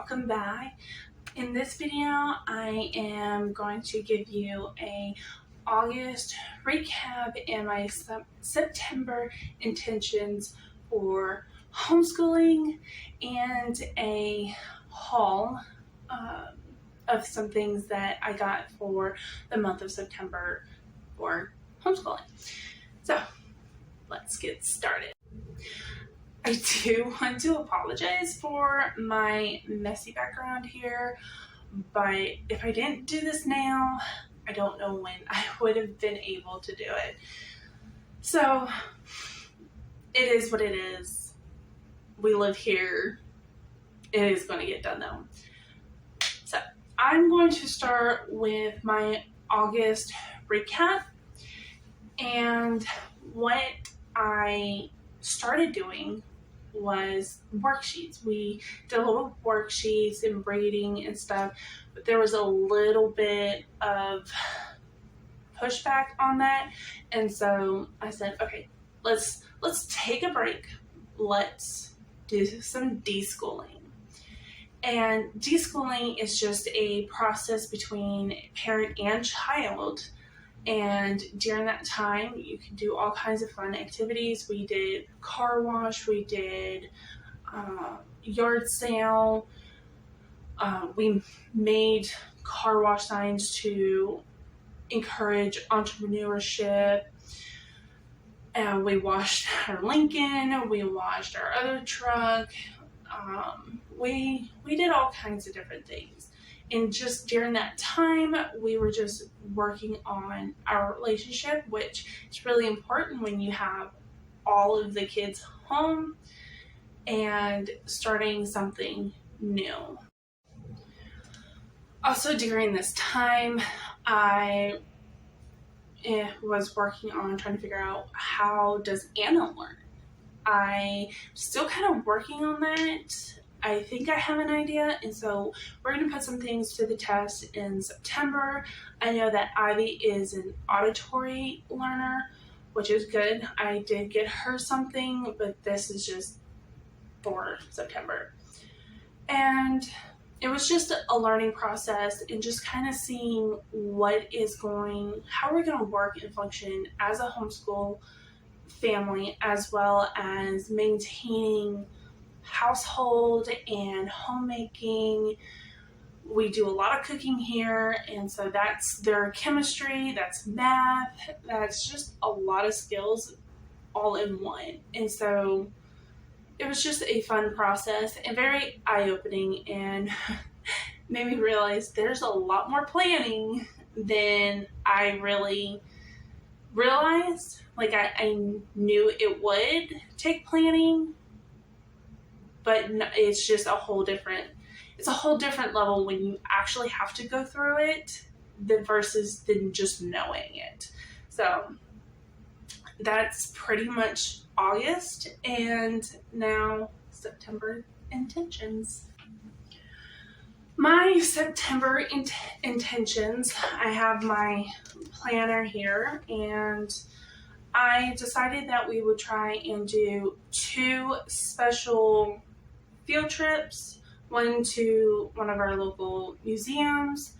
welcome back. In this video, I am going to give you a August recap and my September intentions for homeschooling and a haul of some things that I got for the month of September for homeschooling. So let's get started. I do want to apologize for my messy background here, but if I didn't do this now, I don't know when I would have been able to do it. So it is what it is. We live here. It is going to get done though. So I'm going to start with my August recap, and what I started doing was worksheets. We did a little worksheets and braiding and stuff, but there was a little bit of pushback on that, and so I said, okay, let's take a break. Let's do some deschooling. And deschooling is just a process between parent and child. And during that time, you can do all kinds of fun activities. We did car wash, we did yard sale, we made car wash signs to encourage entrepreneurship, and we washed our Lincoln, we washed our other truck, we did all kinds of different things. And just during that time, we were just working on our relationship, which is really important when you have all of the kids home and starting something new. Also during this time, I was working on trying to figure out, how does Anna learn? I'm still kind of working on that. I think I have an idea, and so we're going to put some things to the test in September. I know that Ivy is an auditory learner, which is good. I did get her something, but this is just for September. And it was just a learning process and just kind of seeing how we're going to work and function as a homeschool family, as well as maintaining household and homemaking. We do a lot of cooking here, and so that's their chemistry, that's math, that's just a lot of skills all in one. And so it was just a fun process and very eye-opening, and made me realize there's a lot more planning than I really realized. Like I knew it would take planning, but it's just a whole different level when you actually have to go through it versus just knowing it. So that's pretty much August, and now September intentions. My September intentions, I have my planner here, and I decided that we would try and do 2 special field trips, one to one of our local museums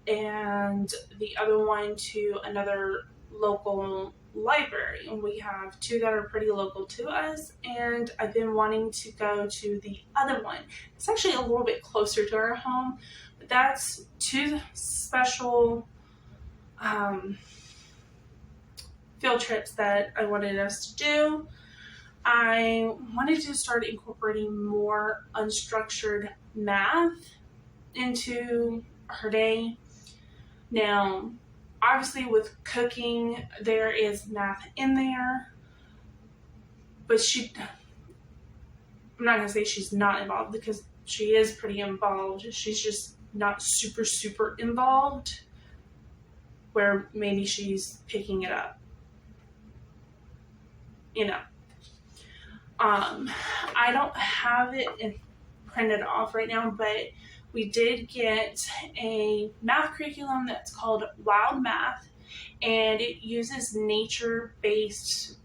and the other one to another local library. And we have 2 that are pretty local to us, and I've been wanting to go to the other one. It's actually a little bit closer to our home, but that's 2 special field trips that I wanted us to do. I wanted to start incorporating more unstructured math into her day. Now, obviously with cooking, there is math in there, but I'm not going to say she's not involved, because she is pretty involved. She's just not super involved, where maybe she's picking it up, you know. I don't have it printed off right now, but we did get a math curriculum that's called Wild Math, and it uses nature-based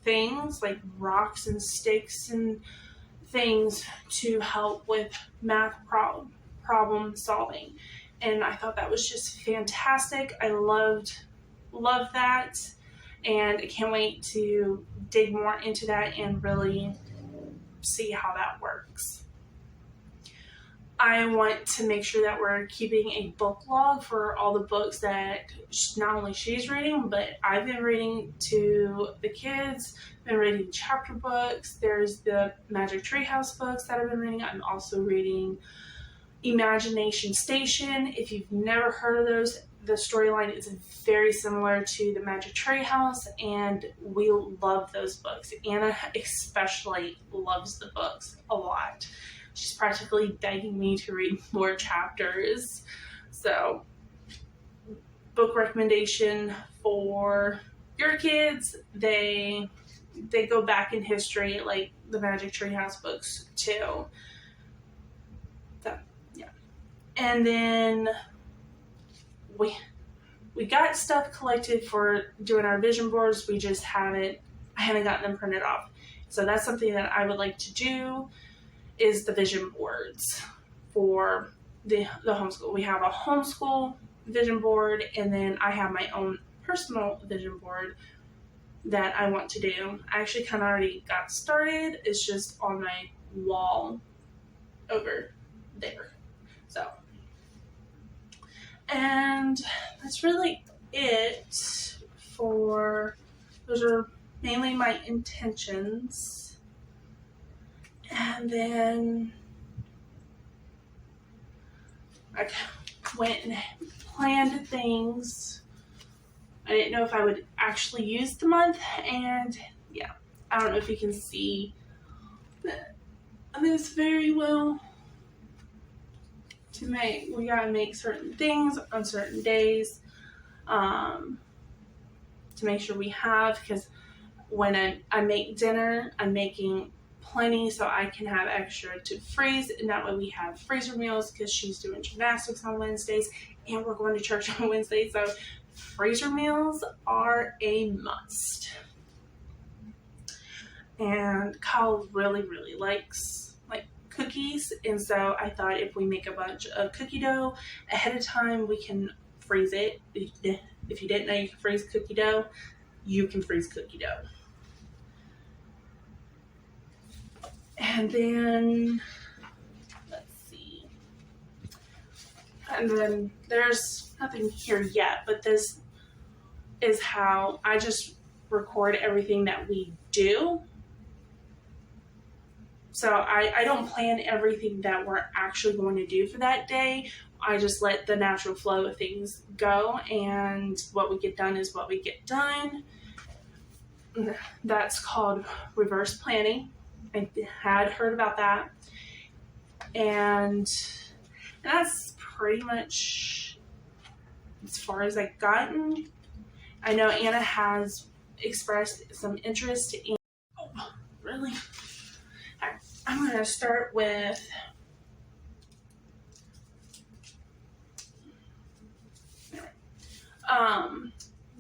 things like rocks and sticks and things to help with math problem solving. And I thought that was just fantastic. I loved that. And I can't wait to dig more into that and really see how that works. I want to make sure that we're keeping a book log for all the books that not only she's reading, but I've been reading to the kids. I've been reading chapter books. There's the Magic Treehouse books that I've been reading. I'm also reading Imagination Station. If you've never heard of those, the storyline is very similar to the Magic Treehouse, and we love those books. Anna especially loves the books a lot. She's practically begging me to read more chapters. So, book recommendation for your kids, they go back in history like the Magic Treehouse books too. So, yeah. And then we got stuff collected for doing our vision boards. I haven't gotten them printed off. So that's something that I would like to do, is the vision boards for the homeschool. We have a homeschool vision board, and then I have my own personal vision board that I want to do. I actually kind of already got started. It's just on my wall over there. So, and that's really it those are mainly my intentions. And then I went and planned things. I didn't know if I would actually use the month, and yeah, I don't know if you can see this very well. We gotta make certain things on certain days to make sure we have, because when I make dinner, I'm making plenty so I can have extra to freeze, and that way we have freezer meals, because she's doing gymnastics on Wednesdays and we're going to church on Wednesday, so freezer meals are a must. And Kyle really likes cookies, and so I thought if we make a bunch of cookie dough ahead of time, we can freeze it. If you didn't know you can freeze cookie dough, you can freeze cookie dough. And then, let's see. And then there's nothing here yet, but this is how I just record everything that we do. So I don't plan everything that we're actually going to do for that day. I just let the natural flow of things go, and what we get done is what we get done. That's called reverse planning. I had heard about that. And that's pretty much as far as I've gotten. I know Anna has expressed some interest in... Oh, really? I'm going to start with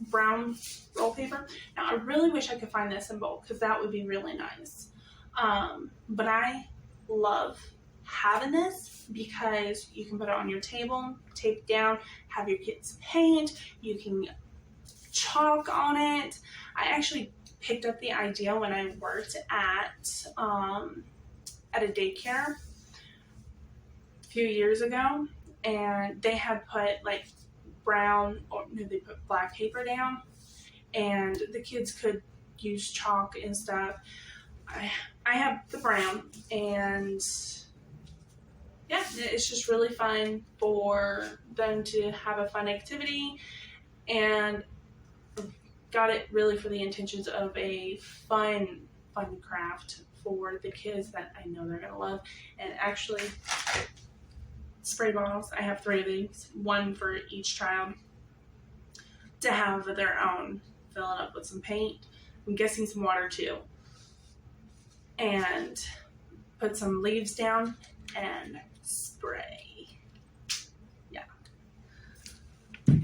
brown roll paper. Now, I really wish I could find this in bulk, because that would be really nice. But I love having this because you can put it on your table, tape it down, have your kids paint, you can chalk on it. I actually picked up the idea when I worked at a daycare a few years ago, and they had put like they put black paper down, and the kids could use chalk and stuff. I have the brown, and yeah, it's just really fun for them to have a fun activity, and got it really for the intentions of a fun craft for the kids that I know they're gonna love. And actually, spray bottles, I have 3 of these, 1 for each child to have their own, fill it up with some paint, I'm guessing some water too, and put some leaves down and spray. Yeah,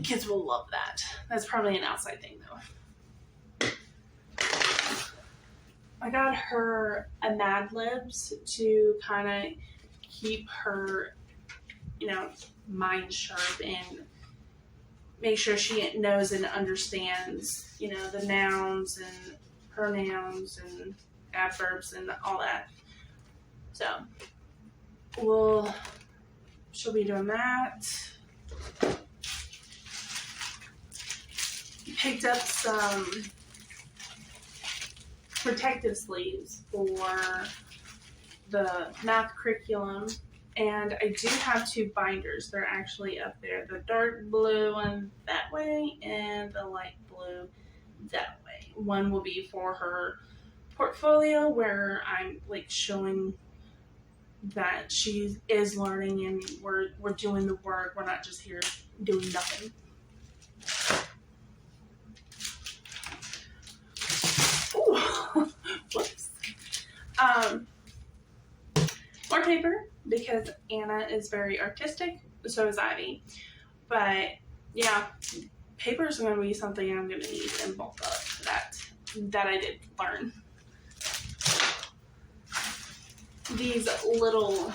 kids will love that. That's probably an outside thing though. I got her a Mad Libs to kind of keep her, mind sharp and make sure she knows and understands, the nouns and pronouns and adverbs and all that. So she'll be doing that. Picked up some protective sleeves for the math curriculum, and I do have 2 binders. They're actually up there. The dark blue one that way and the light blue that way. One will be for her portfolio where I'm showing that she is learning and we're doing the work. We're not just here doing nothing. Ooh, whoops. More paper because Anna is very artistic, so is Ivy. But yeah, paper is going to be something I'm going to need in bulk of that I did learn. These little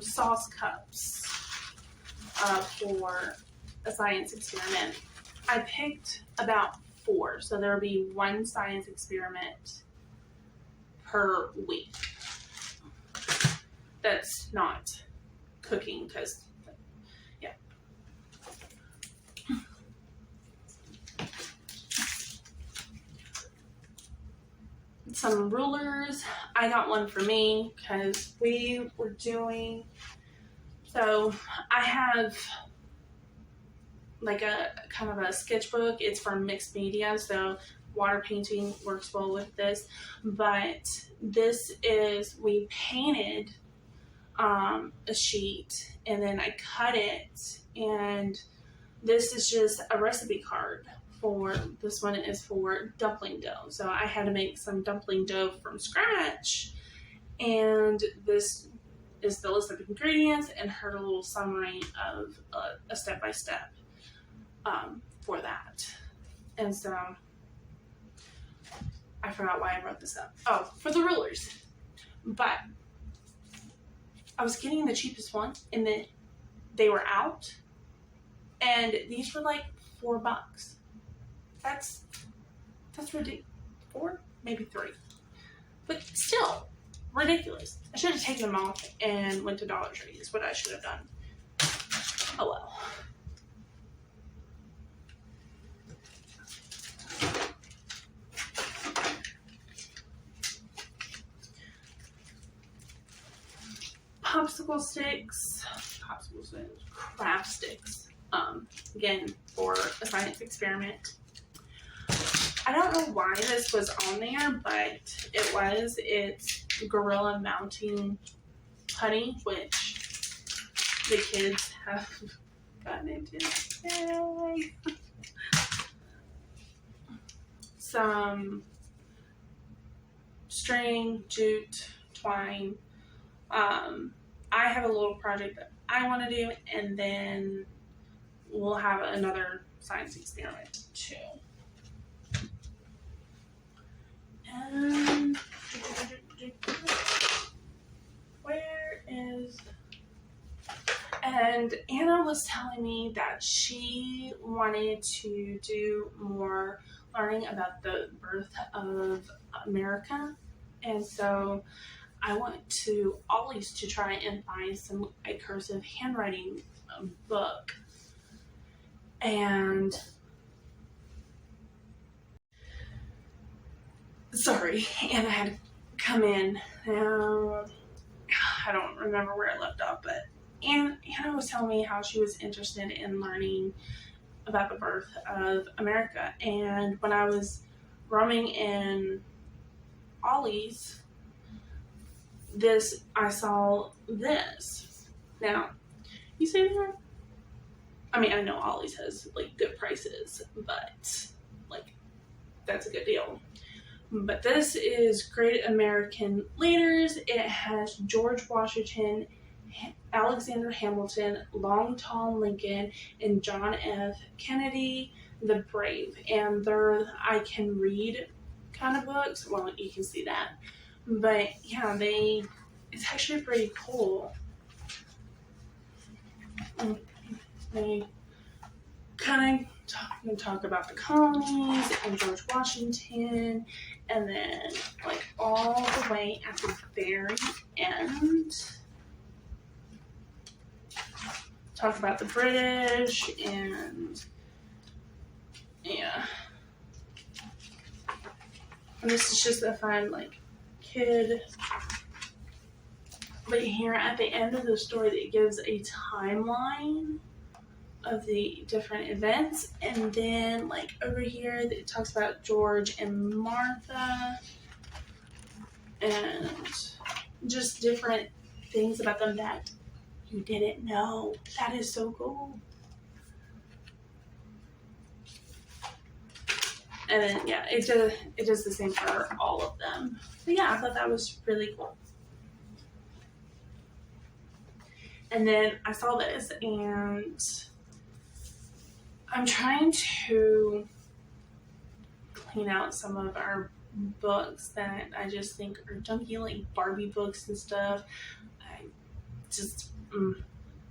sauce cups for a science experiment. I picked about 4, so there'll be 1 science experiment per week. That's not cooking because, yeah. Some rulers. I got one for me because we were doing, so I have a kind of a sketchbook. It's for mixed media, so water painting works well with this. But this is, we painted a sheet and then I cut it, and this is just a recipe card. For this one is for dumpling dough. So I had to make some dumpling dough from scratch, and this is the list of ingredients and her little summary of a step-by-step for that. And so I forgot why I wrote this up. Oh, for the rulers. But I was getting the cheapest one and then they were out, and these were like $4. That's ridiculous. 4, maybe 3, but still ridiculous. I should have taken them off and went to Dollar Tree. Is what I should have done. Oh well. Popsicle sticks, craft sticks. Again, for a science experiment. I don't know why this was on there, but it's gorilla mounting putty, which the kids have gotten into. Yay. Some string, jute, twine. I have a little project that I want to do, and then we'll have another science experiment too. And where is, and Anna was telling me that she wanted to do more learning about the birth of America, and so I went to Ollie's to try and find some cursive handwriting book. And sorry, and I had to come in. I don't remember where I left off, but Anna was telling me how she was interested in learning about the birth of America. And when I was roaming in Ollie's, I saw this. Now, you see that? I mean, I know Ollie's has good prices, but that's a good deal. But this is Great American Leaders. It has George Washington, Alexander Hamilton, Long Tall Lincoln, and John F. Kennedy, the Brave. And I can read kind of books. Well, you can see that. But yeah, it's actually pretty cool. They kind of talk about the colonies and George Washington, and then like all the way at the very end, talk about the British and yeah. And this is just a fun like kid. But here at the end of the story, it gives a timeline of the different events, and then like over here it talks about George and Martha and just different things about them that you didn't know. That is so cool. And then yeah, it does the same for all of them. But yeah, I thought that was really cool. And then I saw this, and I'm trying to clean out some of our books that I just think are junky, like Barbie books and stuff. I just,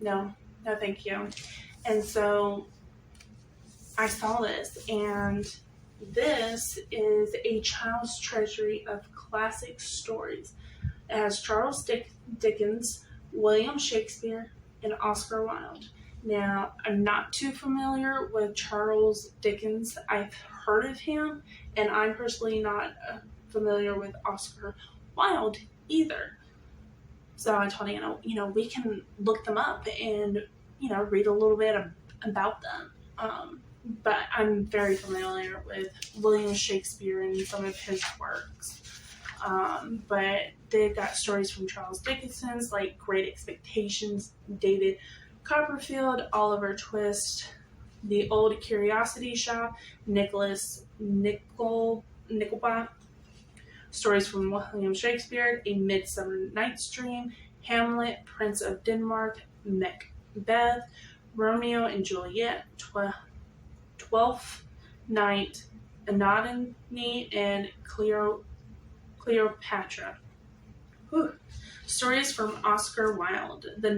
no, thank you. And so I saw this, and this is a child's treasury of classic stories. It has Charles Dickens, William Shakespeare, and Oscar Wilde. Now, I'm not too familiar with Charles Dickens. I've heard of him, and I'm personally not familiar with Oscar Wilde either. So I told Anna, we can look them up and, read a little bit about them. But I'm very familiar with William Shakespeare and some of his works. But they've got stories from Charles Dickens's, like Great Expectations, David Copperfield, Oliver Twist, The Old Curiosity Shop, Nickelback, stories from William Shakespeare, A Midsummer Night's Dream, Hamlet, Prince of Denmark, Macbeth, Romeo and Juliet, Twelfth Night, Anatomy, and Cleopatra. Whew. Stories from Oscar Wilde, The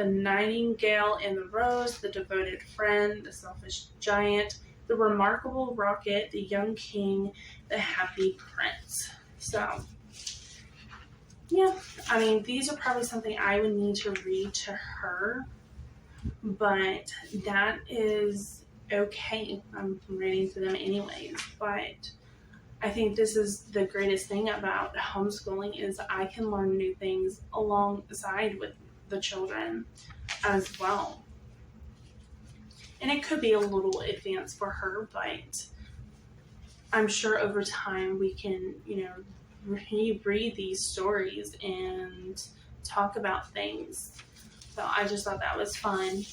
Nightingale and the Rose, The Devoted Friend, The Selfish Giant, The Remarkable Rocket, The Young King, The Happy Prince. So, yeah, I mean, these are probably something I would need to read to her, but that is okay. I'm reading to them anyways, but I think this is the greatest thing about homeschooling is I can learn new things alongside with the children as well. And it could be a little advanced for her, but I'm sure over time we can, reread these stories and talk about things. So I just thought that was fun.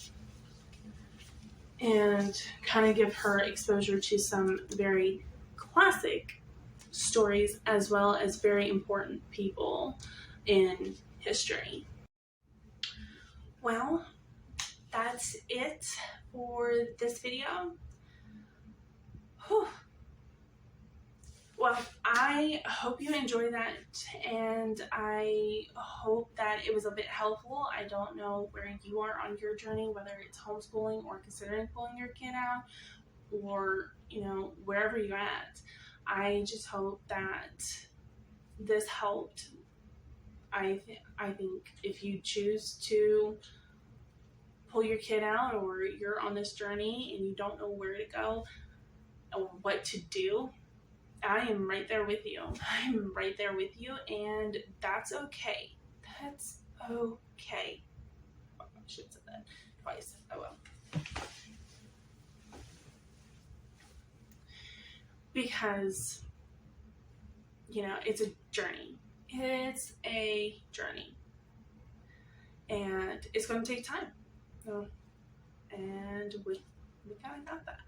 And kind of give her exposure to some very classic stories as well as very important people in history. Well, that's it for this video. Whew. Well, I hope you enjoyed that, and I hope that it was a bit helpful. I don't know where you are on your journey, whether it's homeschooling or considering pulling your kid out, or wherever you're at. I just hope that this helped. I think if you choose to pull your kid out, or you're on this journey and you don't know where to go or what to do, I am right there with you. I'm right there with you, and that's okay. That's okay. I should have said that twice. Oh well. Because, it's a journey. It's a journey. And it's going to take time. And we kind of got that.